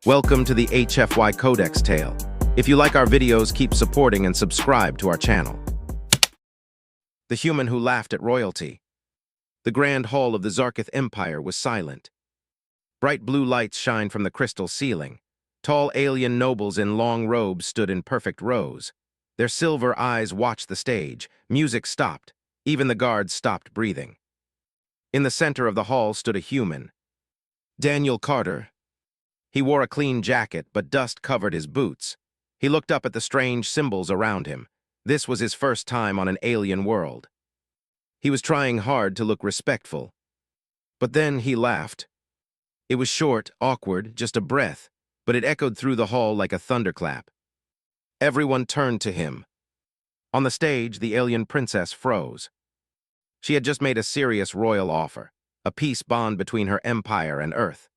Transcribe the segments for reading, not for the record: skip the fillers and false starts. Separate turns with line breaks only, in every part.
Welcome to the HFY Codex Tale. If you like our videos, keep supporting and subscribe to our channel. The human who laughed at royalty. The grand hall of the Zarkith Empire was silent. Bright blue lights shined from the crystal ceiling. Tall alien nobles in long robes stood in perfect rows. Their silver eyes watched the stage. Music stopped. Even the guards stopped breathing. In the center of the hall stood a human. Daniel Carter. He wore a clean jacket, but dust covered his boots. He looked up at the strange symbols around him. This was his first time on an alien world. He was trying hard to look respectful. But then he laughed. It was short, awkward, just a breath, but it echoed through the hall like a thunderclap. Everyone turned to him. On the stage, the alien princess froze. She had just made a serious royal offer, a peace bond between her empire and Earth.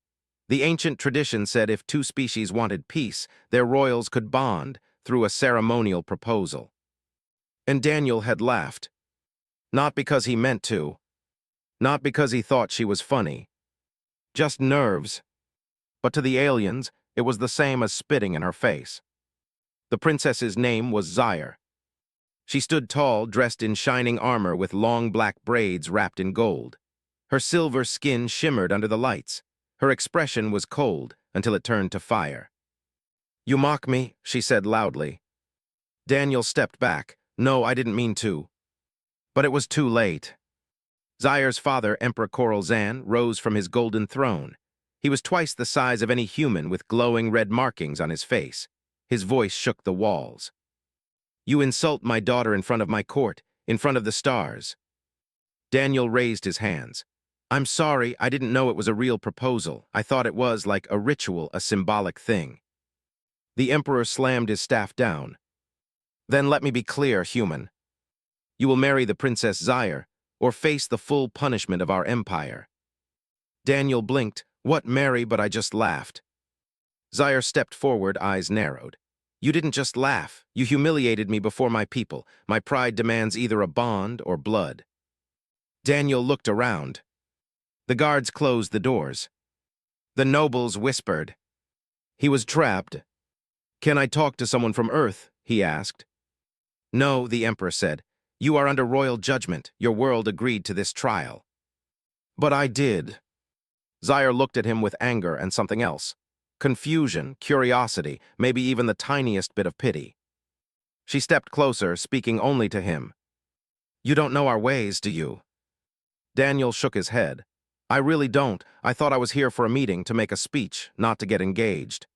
The ancient tradition said if two species wanted peace, their royals could bond through a ceremonial proposal. And Daniel had laughed. Not because he meant to. Not because he thought she was funny. Just nerves. But to the aliens, it was the same as spitting in her face. The princess's name was Zyre. She stood tall, dressed in shining armor with long black braids wrapped in gold. Her silver skin shimmered under the lights. Her expression was cold until it turned to fire. "You mock me," she said loudly. Daniel stepped back. "No, I didn't mean to." But it was too late. Zyre's father, Emperor Zan, rose from his golden throne. He was twice the size of any human with glowing red markings on his face. His voice shook the walls. "You insult my daughter in front of my court, in front of the stars." Daniel raised his hands. "I'm sorry, I didn't know it was a real proposal. I thought it was like a ritual, a symbolic thing." The emperor slammed his staff down. "Then let me be clear, human. You will marry the Princess Zyre, or face the full punishment of our empire." Daniel blinked. "What, marry?" But I just laughed. Zyre stepped forward, eyes narrowed. "You didn't just laugh. You humiliated me before my people. My pride demands either a bond or blood." Daniel looked around. The guards closed the doors. The nobles whispered. He was trapped. "Can I talk to someone from Earth?" he asked. "No," the emperor said. "You are under royal judgment. Your world agreed to this trial." "But I did." Zyre looked at him with anger and something else. Confusion, curiosity, maybe even the tiniest bit of pity. She stepped closer, speaking only to him. "You don't know our ways, do you?" Daniel shook his head. "I really don't. I thought I was here for a meeting, to make a speech, not to get engaged."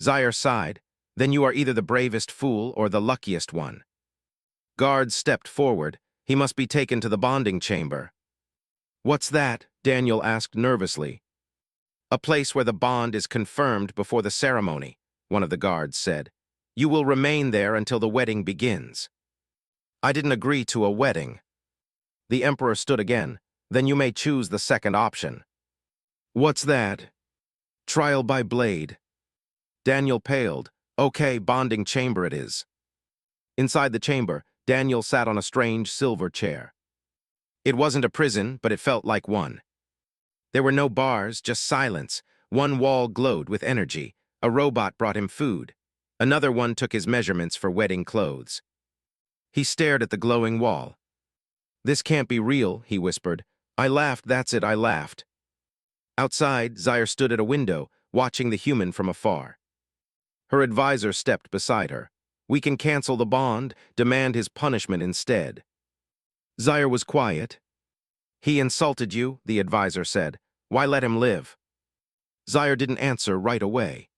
Zyre sighed. "Then you are either the bravest fool or the luckiest one." Guards stepped forward. "He must be taken to the bonding chamber." "What's that?" Daniel asked nervously. "A place where the bond is confirmed before the ceremony," one of the guards said. "You will remain there until the wedding begins." "I didn't agree to a wedding." The emperor stood again. "Then you may choose the second option." "What's that?" "Trial by blade." Daniel paled. "Okay, bonding chamber it is." Inside the chamber, Daniel sat on a strange silver chair. It wasn't a prison, but it felt like one. There were no bars, just silence. One wall glowed with energy. A robot brought him food. Another one took his measurements for wedding clothes. He stared at the glowing wall. "This can't be real," he whispered. "I laughed, that's it, I laughed." Outside, Zyre stood at a window, watching the human from afar. Her advisor stepped beside her. "We can cancel the bond, demand his punishment instead." Zyre was quiet. "He insulted you," the advisor said. "Why let him live?" Zyre didn't answer right away.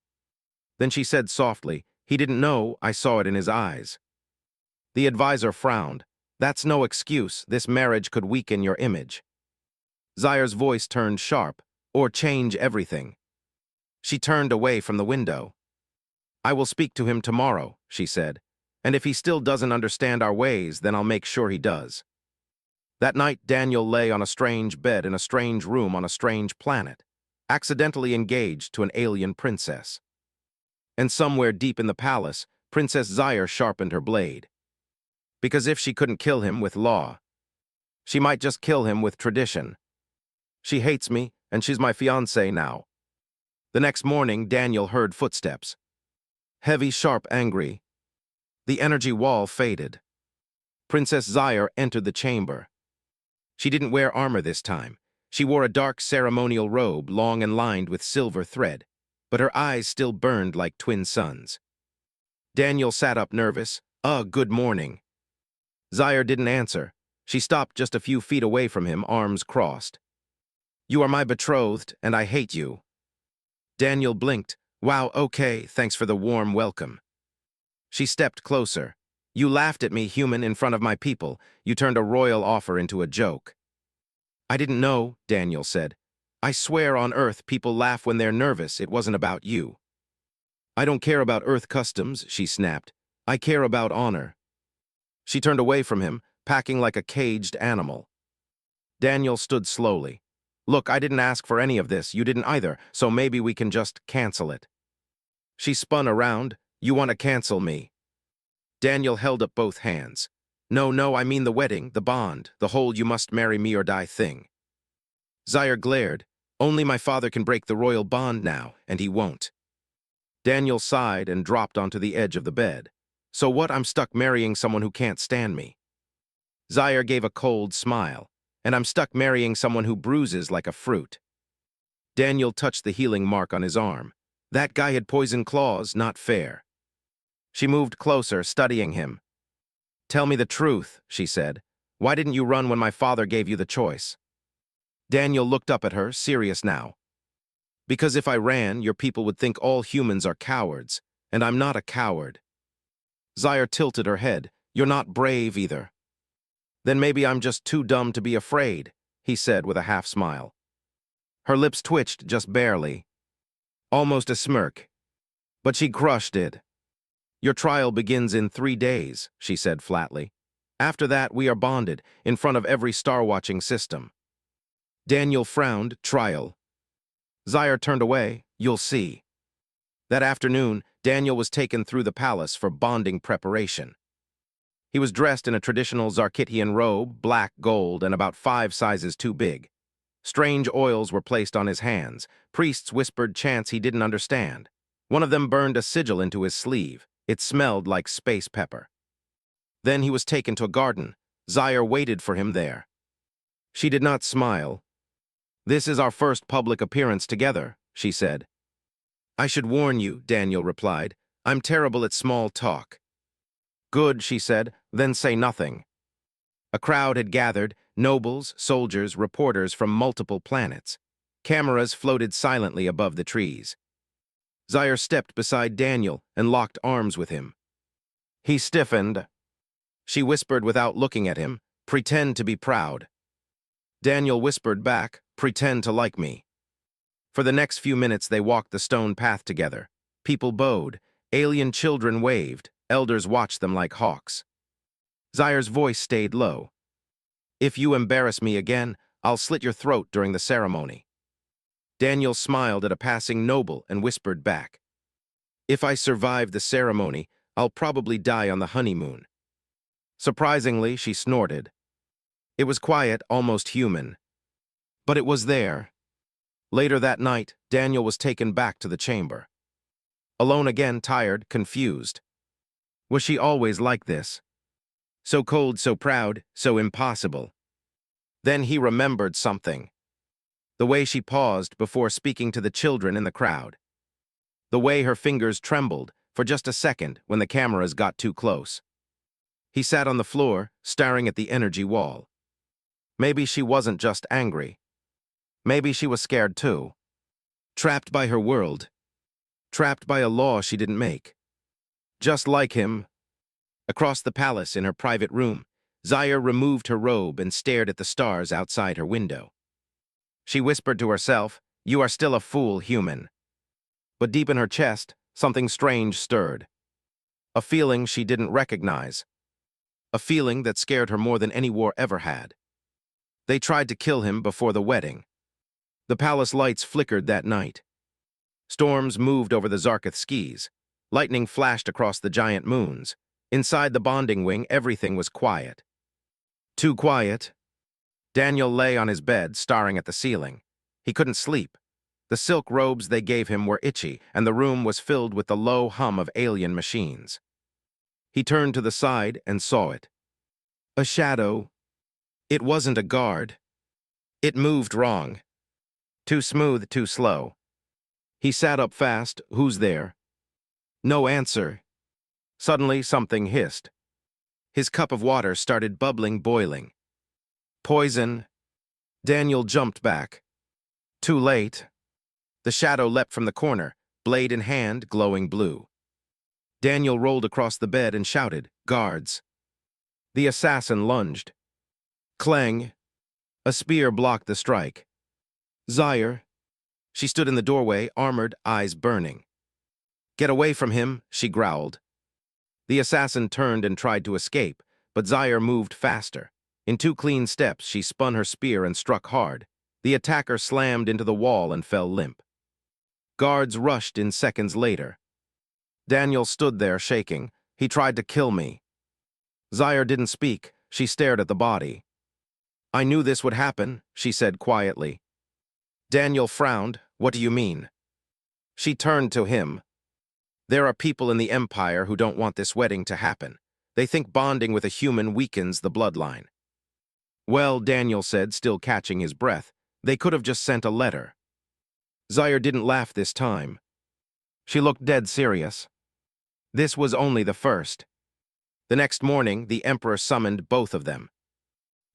Then she said softly, "He didn't know, I saw it in his eyes." The advisor frowned. "That's no excuse. This marriage could weaken your image." Zyre's voice turned sharp, "Or change everything." She turned away from the window. "I will speak to him tomorrow," she said. "And if he still doesn't understand our ways, then I'll make sure he does." That night, Daniel lay on a strange bed in a strange room on a strange planet, accidentally engaged to an alien princess. And somewhere deep in the palace, Princess Zyre sharpened her blade. Because if she couldn't kill him with law, she might just kill him with tradition. She hates me, and she's my fiancée now. The next morning, Daniel heard footsteps. Heavy, sharp, angry. The energy wall faded. Princess Zaire entered the chamber. She didn't wear armor this time. She wore a dark ceremonial robe, long and lined with silver thread, but her eyes still burned like twin suns. Daniel sat up nervous. Good morning." Zaire didn't answer. She stopped just a few feet away from him, arms crossed. "You are my betrothed, and I hate you." Daniel blinked. "Wow, okay, thanks for the warm welcome." She stepped closer. "You laughed at me, human, in front of my people. You turned a royal offer into a joke." "I didn't know," Daniel said. "I swear on Earth people laugh when they're nervous. It wasn't about you." "I don't care about Earth customs," she snapped. "I care about honor." She turned away from him, packing like a caged animal. Daniel stood slowly. "Look, I didn't ask for any of this. You didn't either, so maybe we can just cancel it." She spun around. "You want to cancel me?" Daniel held up both hands. No, I mean the wedding, the bond, the whole you must marry me or die thing." Zaire glared. "Only my father can break the royal bond now, and he won't." Daniel sighed and dropped onto the edge of the bed. "So what? I'm stuck marrying someone who can't stand me." Zaire gave a cold smile. "And I'm stuck marrying someone who bruises like a fruit." Daniel touched the healing mark on his arm. That guy had poison claws, not fair. She moved closer, studying him. "Tell me the truth," she said. "Why didn't you run when my father gave you the choice?" Daniel looked up at her, serious now. "Because if I ran, your people would think all humans are cowards, and I'm not a coward." Zaire tilted her head. "You're not brave either." "Then maybe I'm just too dumb to be afraid," he said with a half smile. Her lips twitched just barely. Almost a smirk. But she crushed it. "Your trial begins in 3 days," she said flatly. "After that, we are bonded, in front of every star-watching system." Daniel frowned. "Trial?" Zaire turned away. "You'll see." That afternoon, Daniel was taken through the palace for bonding preparation. He was dressed in a traditional Zarkitian robe, black, gold, and about 5 sizes too big. Strange oils were placed on his hands. Priests whispered chants he didn't understand. One of them burned a sigil into his sleeve. It smelled like space pepper. Then he was taken to a garden. Zaire waited for him there. She did not smile. "This is our first public appearance together," she said. "I should warn you," Daniel replied. "I'm terrible at small talk." "Good," she said, "then say nothing." A crowd had gathered, nobles, soldiers, reporters from multiple planets. Cameras floated silently above the trees. Zaire stepped beside Daniel and locked arms with him. He stiffened. She whispered without looking at him, "Pretend to be proud." Daniel whispered back, "Pretend to like me." For the next few minutes they walked the stone path together. People bowed. Alien children waved. Elders watched them like hawks. Zaire's voice stayed low. "If you embarrass me again, I'll slit your throat during the ceremony." Daniel smiled at a passing noble and whispered back, "If I survive the ceremony, I'll probably die on the honeymoon." Surprisingly, she snorted. It was quiet, almost human. But it was there. Later that night, Daniel was taken back to the chamber. Alone again, tired, confused. Was she always like this? So cold, so proud, so impossible. Then he remembered something. The way she paused before speaking to the children in the crowd. The way her fingers trembled for just a second when the cameras got too close. He sat on the floor, staring at the energy wall. Maybe she wasn't just angry. Maybe she was scared too. Trapped by her world. Trapped by a law she didn't make. Just like him. Across the palace in her private room, Zaire removed her robe and stared at the stars outside her window. She whispered to herself, "You are still a fool, human." But deep in her chest, something strange stirred. A feeling she didn't recognize. A feeling that scared her more than any war ever had. They tried to kill him before the wedding. The palace lights flickered that night. Storms moved over the Zarkith skis. Lightning flashed across the giant moons. Inside the bonding wing, everything was quiet. Too quiet. Daniel lay on his bed, staring at the ceiling. He couldn't sleep. The silk robes they gave him were itchy, and the room was filled with the low hum of alien machines. He turned to the side and saw it. A shadow. It wasn't a guard. It moved wrong. Too smooth, too slow. He sat up fast. Who's there? No answer. Suddenly, something hissed. His cup of water started bubbling, boiling. Poison. Daniel jumped back. Too late. The shadow leapt from the corner, blade in hand, glowing blue. Daniel rolled across the bed and shouted, "Guards!" The assassin lunged. Clang! A spear blocked the strike. Zaire. She stood in the doorway, armored, eyes burning. Get away from him, she growled. The assassin turned and tried to escape, but Zaire moved faster. In 2 clean steps, she spun her spear and struck hard. The attacker slammed into the wall and fell limp. Guards rushed in seconds later. Daniel stood there, shaking. He tried to kill me. Zaire didn't speak. She stared at the body. I knew this would happen, she said quietly. Daniel frowned. What do you mean? She turned to him. There are people in the Empire who don't want this wedding to happen. They think bonding with a human weakens the bloodline. Well, Daniel said, still catching his breath, they could have just sent a letter. Zaire didn't laugh this time. She looked dead serious. This was only the first. The next morning, the Emperor summoned both of them.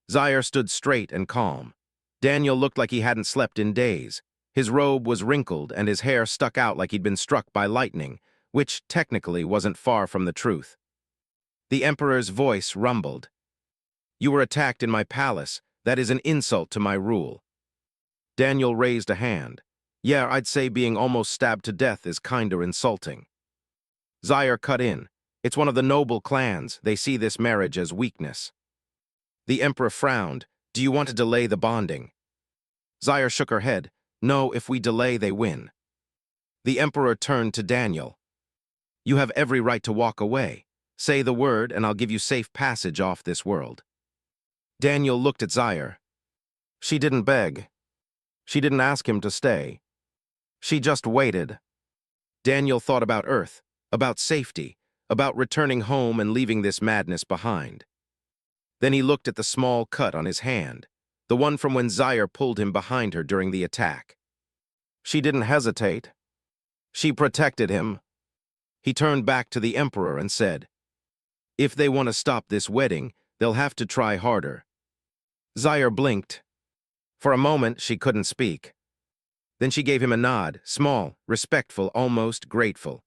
Zaire stood straight and calm. Daniel looked like he hadn't slept in days. His robe was wrinkled and his hair stuck out like he'd been struck by lightning, which technically wasn't far from the truth. The Emperor's voice rumbled. You were attacked in my palace. That is an insult to my rule. Daniel raised a hand. Yeah, I'd say being almost stabbed to death is kinda insulting. Zaire cut in. It's one of the noble clans. They see this marriage as weakness. The Emperor frowned. Do you want to delay the bonding? Zaire shook her head. No, if we delay, they win. The Emperor turned to Daniel. You have every right to walk away. Say the word and I'll give you safe passage off this world. Daniel looked at Zaire. She didn't beg. She didn't ask him to stay. She just waited. Daniel thought about Earth, about safety, about returning home and leaving this madness behind. Then he looked at the small cut on his hand, the one from when Zaire pulled him behind her during the attack. She didn't hesitate. She protected him. He turned back to the Emperor and said, if they want to stop this wedding, they'll have to try harder. Zaire blinked. For a moment, she couldn't speak. Then she gave him a nod, small, respectful, almost grateful.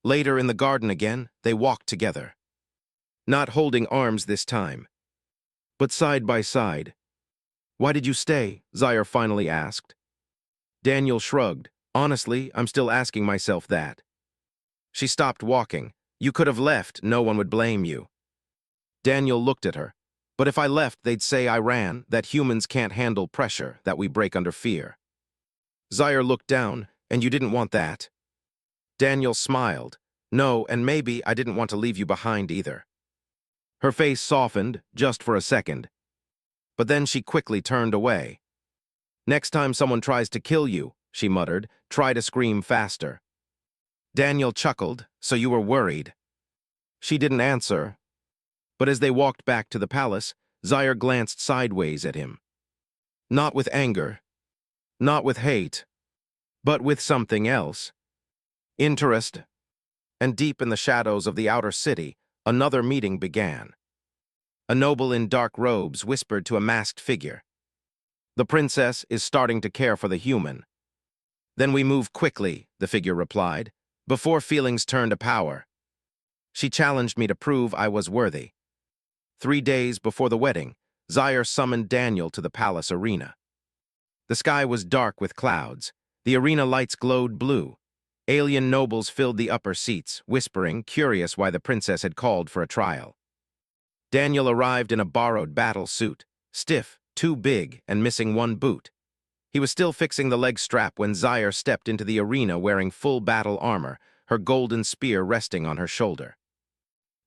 Later in the garden again, they walked together. Not holding arms this time, but side by side. Why did you stay? Zaire finally asked. Daniel shrugged. Honestly, I'm still asking myself that. She stopped walking. You could have left, no one would blame you. Daniel looked at her. But if I left, they'd say I ran, that humans can't handle pressure, that we break under fear. Zaire looked down, and you didn't want that. Daniel smiled. No, and maybe I didn't want to leave you behind either. Her face softened, just for a second. But then she quickly turned away. Next time someone tries to kill you, she muttered, try to scream faster. Daniel chuckled, so you were worried. She didn't answer. But as they walked back to the palace, Zaire glanced sideways at him. Not with anger, not with hate, but with something else. Interest. And deep in the shadows of the outer city, another meeting began. A noble in dark robes whispered to a masked figure. The princess is starting to care for the human. Then we move quickly, the figure replied, before feelings turn to power. She challenged me to prove I was worthy. 3 days before the wedding, Zaire summoned Daniel to the palace arena. The sky was dark with clouds. The arena lights glowed blue. Alien nobles filled the upper seats, whispering, curious why the princess had called for a trial. Daniel arrived in a borrowed battle suit, stiff, too big, and missing one boot. He was still fixing the leg strap when Zaire stepped into the arena wearing full battle armor, her golden spear resting on her shoulder.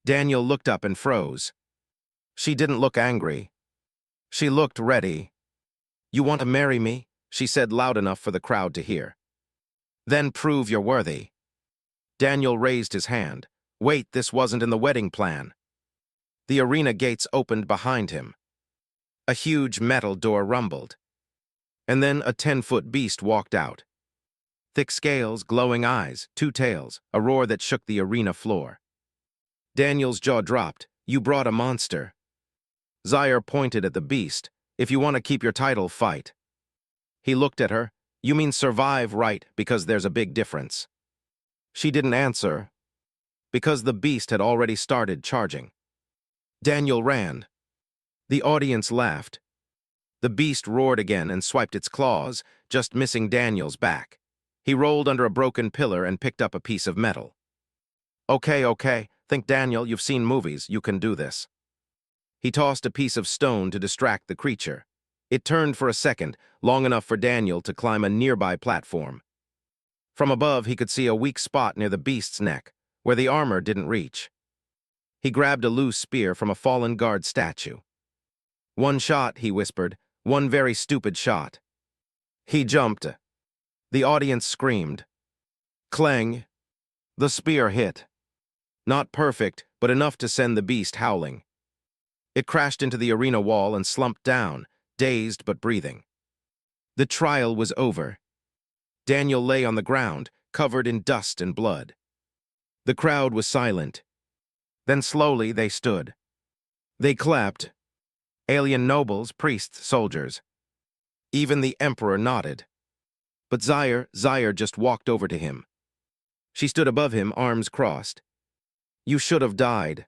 Daniel looked up and froze. She didn't look angry. She looked ready. You want to marry me? she said loud enough for the crowd to hear. Then prove you're worthy. Daniel raised his hand. Wait, this wasn't in the wedding plan. The arena gates opened behind him. A huge metal door rumbled. And then a 10-foot beast walked out. Thick scales, glowing eyes, 2 tails, a roar that shook the arena floor. Daniel's jaw dropped. You brought a monster. Zaire pointed at the beast. If you want to keep your title, fight. He looked at her. You mean survive, right, because there's a big difference. She didn't answer, because the beast had already started charging. Daniel ran. The audience laughed. The beast roared again and swiped its claws, just missing Daniel's back. He rolled under a broken pillar and picked up a piece of metal. Okay, think Daniel, you've seen movies, you can do this. He tossed a piece of stone to distract the creature. It turned for a second, long enough for Daniel to climb a nearby platform. From above, he could see a weak spot near the beast's neck, where the armor didn't reach. He grabbed a loose spear from a fallen guard statue. One shot, he whispered, one very stupid shot. He jumped. The audience screamed. Clang. The spear hit. Not perfect, but enough to send the beast howling. It crashed into the arena wall and slumped down, dazed but breathing. The trial was over. Daniel lay on the ground, covered in dust and blood. The crowd was silent. Then slowly they stood. They clapped. Alien nobles, priests, soldiers. Even the emperor nodded. But Zaire just walked over to him. She stood above him, arms crossed. You should have died.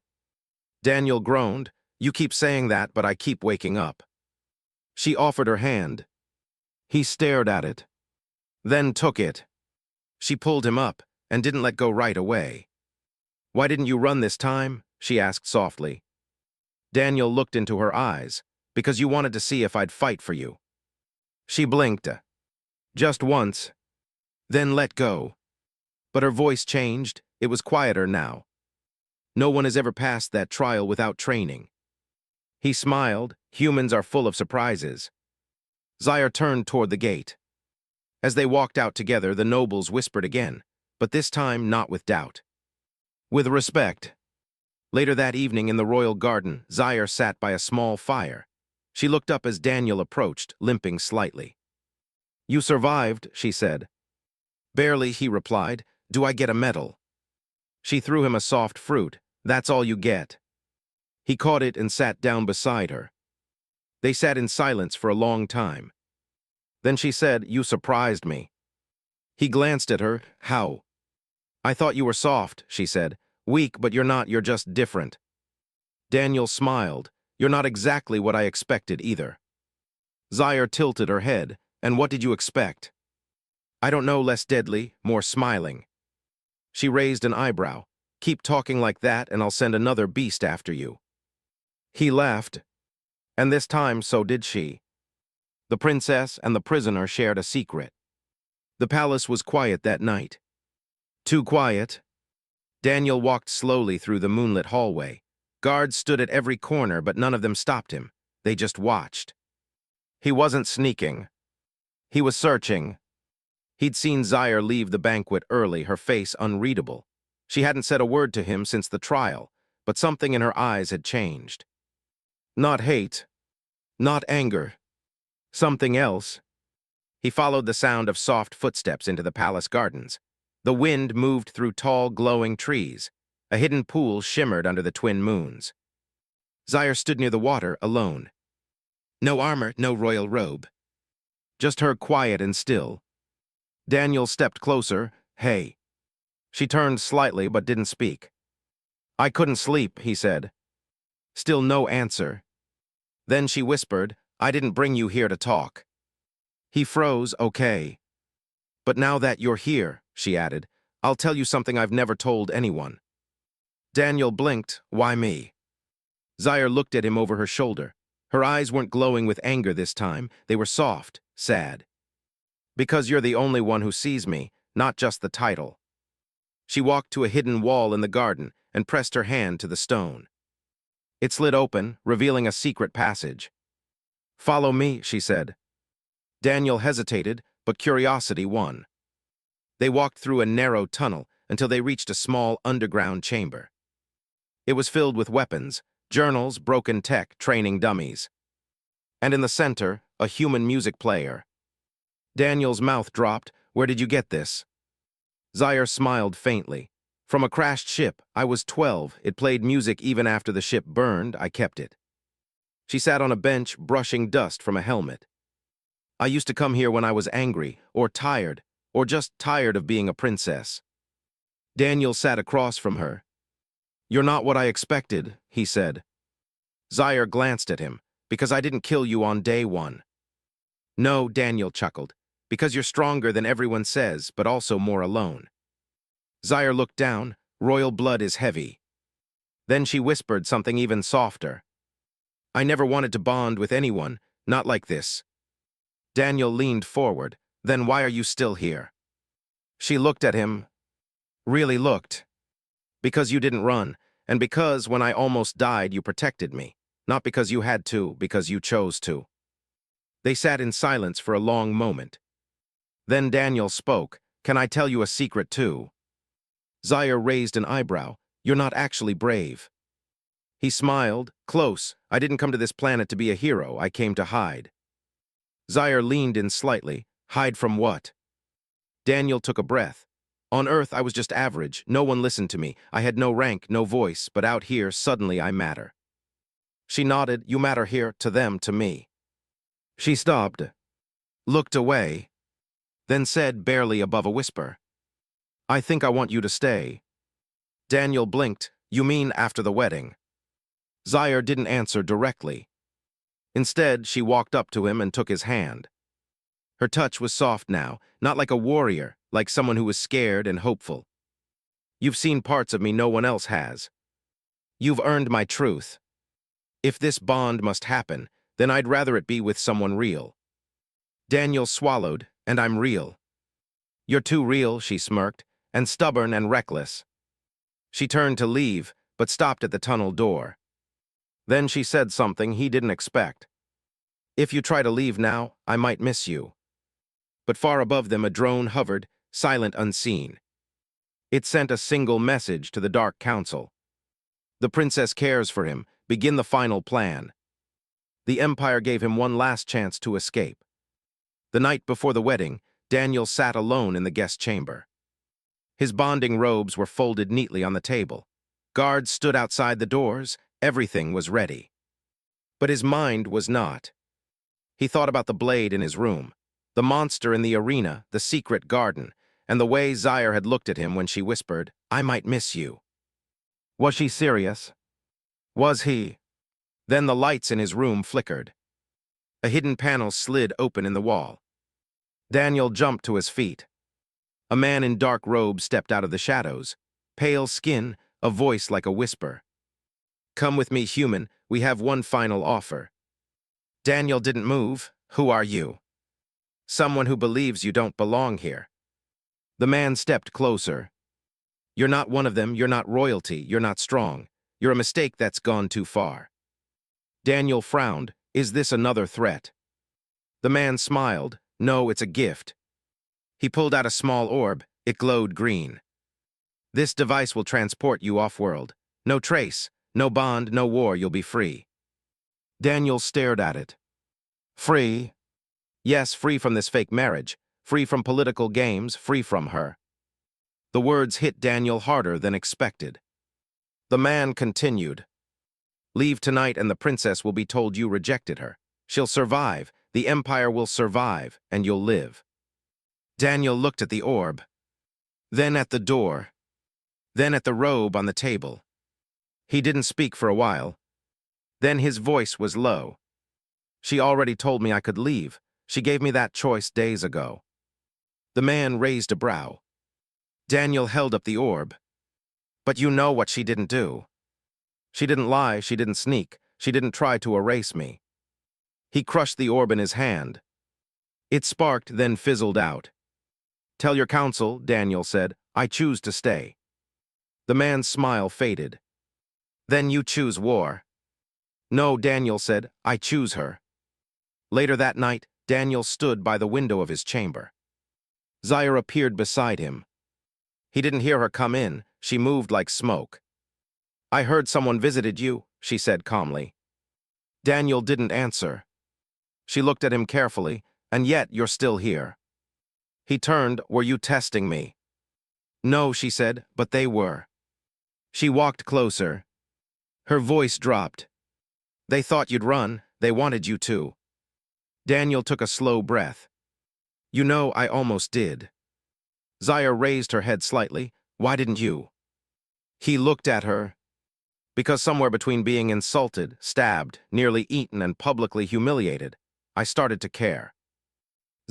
Daniel groaned. You keep saying that, but I keep waking up. She offered her hand. He stared at it. Then took it. She pulled him up and didn't let go right away. Why didn't you run this time? She asked softly. Daniel looked into her eyes. Because you wanted to see if I'd fight for you. She blinked. Just once. Then let go. But her voice changed. It was quieter now. No one has ever passed that trial without training. He smiled. Humans are full of surprises. Zaire turned toward the gate. As they walked out together, the nobles whispered again, but this time not with doubt. With respect. Later that evening in the royal garden, Zaire sat by a small fire. She looked up as Daniel approached, limping slightly. You survived, she said. Barely, he replied. Do I get a medal? She threw him a soft fruit. That's all you get. He caught it and sat down beside her. They sat in silence for a long time. Then she said, You surprised me. He glanced at her. How? I thought you were soft, she said. Weak, but you're not, you're just different. Daniel smiled. You're not exactly what I expected either. Zaire tilted her head. And what did you expect? I don't know, less deadly, more smiling. She raised an eyebrow. Keep talking like that and I'll send another beast after you. He laughed. And this time so did she. The princess and the prisoner shared a secret. The palace was quiet that night. Too quiet. Daniel walked slowly through the moonlit hallway. Guards stood at every corner, but none of them stopped him. They just watched. He wasn't sneaking. He was searching. He'd seen Zaire leave the banquet early, her face unreadable. She hadn't said a word to him since the trial, but something in her eyes had changed. Not hate. Not anger. Something else. He followed the sound of soft footsteps into the palace gardens. The wind moved through tall, glowing trees. A hidden pool shimmered under the twin moons. Zaire stood near the water, alone. No armor, no royal robe. Just her quiet and still. Daniel stepped closer. Hey. She turned slightly but didn't speak. I couldn't sleep, he said. Still no answer. Then she whispered, I didn't bring you here to talk. He froze, okay. But now that you're here, she added, I'll tell you something I've never told anyone. Daniel blinked. Why me? Zaire looked at him over her shoulder. Her eyes weren't glowing with anger this time. They were soft, sad. Because you're the only one who sees me, not just the title. She walked to a hidden wall in the garden and pressed her hand to the stone. It slid open, revealing a secret passage. Follow me, she said. Daniel hesitated, but curiosity won. They walked through a narrow tunnel until they reached a small underground chamber. It was filled with weapons, journals, broken tech, training dummies. And in the center, a human music player. Daniel's mouth dropped. Where did you get this? Zaire smiled faintly. From a crashed ship. I was 12. It played music even after the ship burned. I kept it. She sat on a bench, brushing dust from a helmet. I used to come here when I was angry, or tired, or just tired of being a princess. Daniel sat across from her. You're not what I expected, he said. Zaire glanced at him. Because I didn't kill you on day one. No, Daniel chuckled. Because you're stronger than everyone says, but also more alone. Zaire looked down. Royal blood is heavy. Then she whispered something even softer. I never wanted to bond with anyone, not like this. Daniel leaned forward. Then why are you still here? She looked at him. Really looked. Because you didn't run, and because when I almost died you protected me. Not because you had to, because you chose to. They sat in silence for a long moment. Then Daniel spoke. Can I tell you a secret too? Zaire raised an eyebrow. You're not actually brave. He smiled. Close. I didn't come to this planet to be a hero. I came to hide. Zaire leaned in slightly. Hide from what? Daniel took a breath. On Earth, I was just average. No one listened to me. I had no rank, no voice, but out here, suddenly I matter. She nodded. You matter here, to them, to me. She stopped, looked away, then said barely above a whisper, I think I want you to stay. Daniel blinked. You mean after the wedding? Zaire didn't answer directly. Instead, she walked up to him and took his hand. Her touch was soft now, not like a warrior, like someone who was scared and hopeful. You've seen parts of me no one else has. You've earned my truth. If this bond must happen, then I'd rather it be with someone real. Daniel swallowed, and I'm real. You're too real, she smirked, and stubborn and reckless. She turned to leave, but stopped at the tunnel door. Then she said something he didn't expect. If you try to leave now, I might miss you. But far above them a drone hovered, silent, unseen. It sent a single message to the Dark Council. The princess cares for him. Begin the final plan. The Empire gave him one last chance to escape. The night before the wedding, Daniel sat alone in the guest chamber. His bonding robes were folded neatly on the table. Guards stood outside the doors. Everything was ready. But his mind was not. He thought about the blade in his room, the monster in the arena, the secret garden, and the way Zaire had looked at him when she whispered, I might miss you. Was she serious? Was he? Then the lights in his room flickered. A hidden panel slid open in the wall. Daniel jumped to his feet. A man in dark robes stepped out of the shadows. Pale skin, a voice like a whisper. Come with me, human. We have one final offer. Daniel didn't move. Who are you? Someone who believes you don't belong here. The man stepped closer. You're not one of them. You're not royalty. You're not strong. You're a mistake that's gone too far. Daniel frowned. Is this another threat? The man smiled. No, it's a gift. He pulled out a small orb. It glowed green. This device will transport you off-world. No trace, no bond, no war, you'll be free. Daniel stared at it. Free? Yes, free from this fake marriage. Free from political games, free from her. The words hit Daniel harder than expected. The man continued. Leave tonight and the princess will be told you rejected her. She'll survive, the Empire will survive, and you'll live. Daniel looked at the orb, then at the door, then at the robe on the table. He didn't speak for a while. Then his voice was low. She already told me I could leave. She gave me that choice days ago. The man raised a brow. Daniel held up the orb. But you know what she didn't do. She didn't lie, she didn't sneak, she didn't try to erase me. He crushed the orb in his hand. It sparked, then fizzled out. Tell your council, Daniel said, I choose to stay. The man's smile faded. Then you choose war. No, Daniel said, I choose her. Later that night, Daniel stood by the window of his chamber. Zaire appeared beside him. He didn't hear her come in. She moved like smoke. "I heard someone visited you," she said calmly. Daniel didn't answer. She looked at him carefully. "And yet you're still here." He turned. "Were you testing me?" "No," she said, "but they were." She walked closer. Her voice dropped. "They thought you'd run. They wanted you to." Daniel took a slow breath. "You know, I almost did." Zaire raised her head slightly. "Why didn't you?" He looked at her. "Because somewhere between being insulted, stabbed, nearly eaten, and publicly humiliated, I started to care."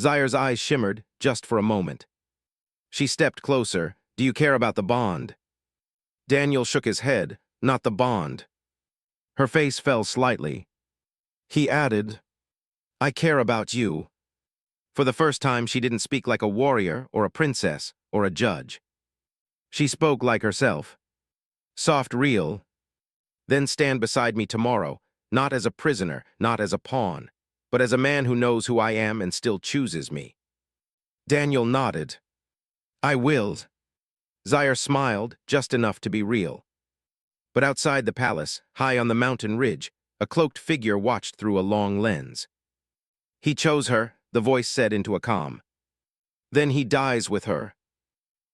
Zaire's eyes shimmered, just for a moment. She stepped closer. "Do you care about the bond?" Daniel shook his head. "Not the bond." Her face fell slightly. He added, "I care about you." For the first time, she didn't speak like a warrior or a princess or a judge. She spoke like herself. "Soft, real. Then stand beside me tomorrow, not as a prisoner, not as a pawn, but as a man who knows who I am and still chooses me." Daniel nodded. "I will." Zaire smiled, just enough to be real. But outside the palace, high on the mountain ridge, a cloaked figure watched through a long lens. "He chose her," the voice said into a calm. "Then he dies with her."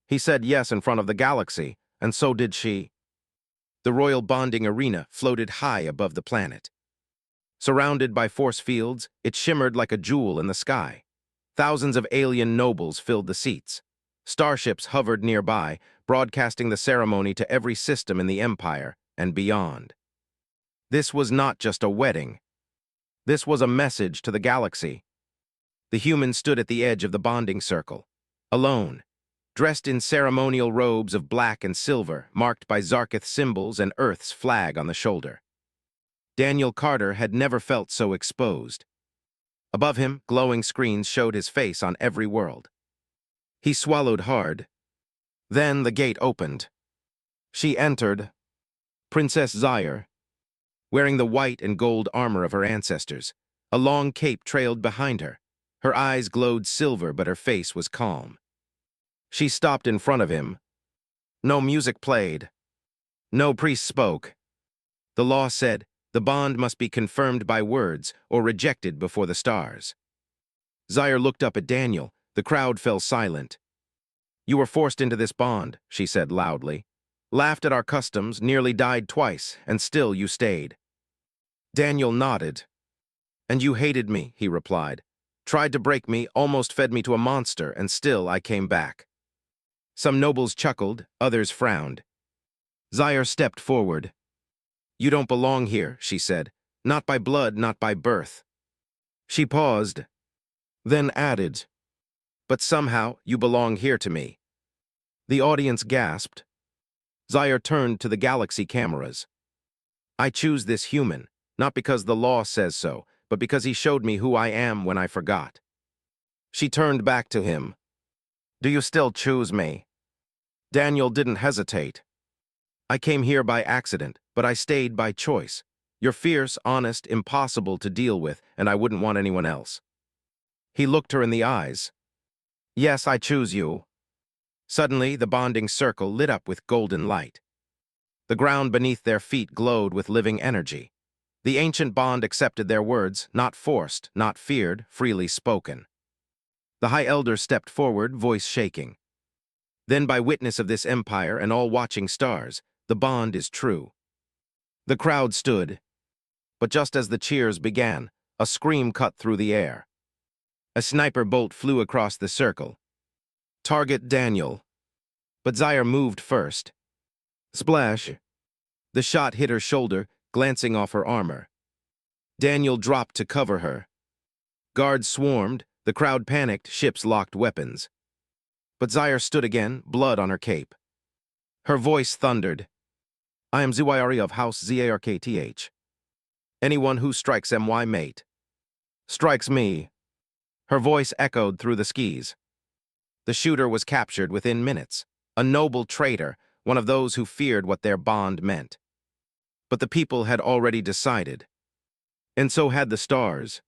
He said yes in front of the galaxy, and so did she. The royal bonding arena floated high above the planet. Surrounded by force fields, it shimmered like a jewel in the sky. Thousands of alien nobles filled the seats. Starships hovered nearby, broadcasting the ceremony to every system in the Empire and beyond. This was not just a wedding. This was a message to the galaxy. The humans stood at the edge of the bonding circle, alone, dressed in ceremonial robes of black and silver, marked by Zarkith symbols and Earth's flag on the shoulder. Daniel Carter had never felt so exposed. Above him, glowing screens showed his face on every world. He swallowed hard. Then the gate opened. She entered. Princess Zaire, wearing the white and gold armor of her ancestors. A long cape trailed behind her. Her eyes glowed silver, but her face was calm. She stopped in front of him. No music played. No priest spoke. The law said the bond must be confirmed by words or rejected before the stars. Zaire looked up at Daniel. The crowd fell silent. "You were forced into this bond," she said loudly. "Laughed at our customs, nearly died twice, and still you stayed." Daniel nodded. "And you hated me," he replied. "Tried to break me, almost fed me to a monster, and still I came back." Some nobles chuckled, others frowned. Zaire stepped forward. "You don't belong here," she said. "Not by blood, not by birth." She paused, then added, "But somehow you belong here to me." The audience gasped. Zaire turned to the galaxy cameras. "I choose this human, not because the law says so, but because he showed me who I am when I forgot." She turned back to him. "Do you still choose me?" Daniel didn't hesitate. "I came here by accident, but I stayed by choice. You're fierce, honest, impossible to deal with, and I wouldn't want anyone else." He looked her in the eyes. "Yes, I choose you." Suddenly, the bonding circle lit up with golden light. The ground beneath their feet glowed with living energy. The ancient bond accepted their words, not forced, not feared, freely spoken. The High Elder stepped forward, voice shaking. "Then by witness of this empire and all watching stars, the bond is true." The crowd stood, but just as the cheers began, a scream cut through the air. A sniper bolt flew across the circle. "Target Daniel." But Zaire moved first. Splash! The shot hit her shoulder, glancing off her armor. Daniel dropped to cover her. Guards swarmed, the crowd panicked, ships locked weapons. But Zaire stood again, blood on her cape. Her voice thundered. "I am Ziwayari of House Zarkth. Anyone who strikes my mate strikes me." Her voice echoed through the skis. The shooter was captured within minutes, a noble traitor, one of those who feared what their bond meant. But the people had already decided. And so had the stars.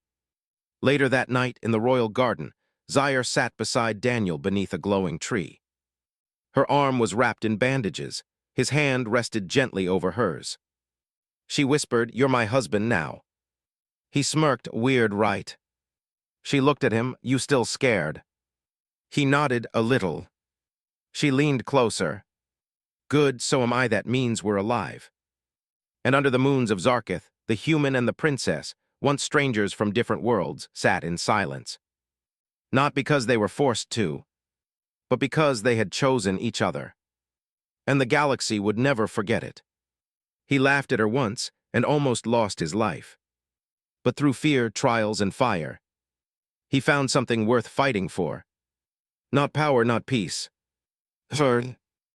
Later that night, in the royal garden, Zaire sat beside Daniel beneath a glowing tree. Her arm was wrapped in bandages. His hand rested gently over hers. She whispered, "You're my husband now." He smirked, "Weird, right?" She looked at him, "You still scared?" He nodded a little. She leaned closer. "Good, so am I. That means we're alive." And under the moons of Zarkith, the human and the princess, once strangers from different worlds, sat in silence. Not because they were forced to, but because they had chosen each other. And the galaxy would never forget it. He laughed at her once and almost lost his life. But through fear, trials, and fire, he found something worth fighting for. Not power, not peace. Her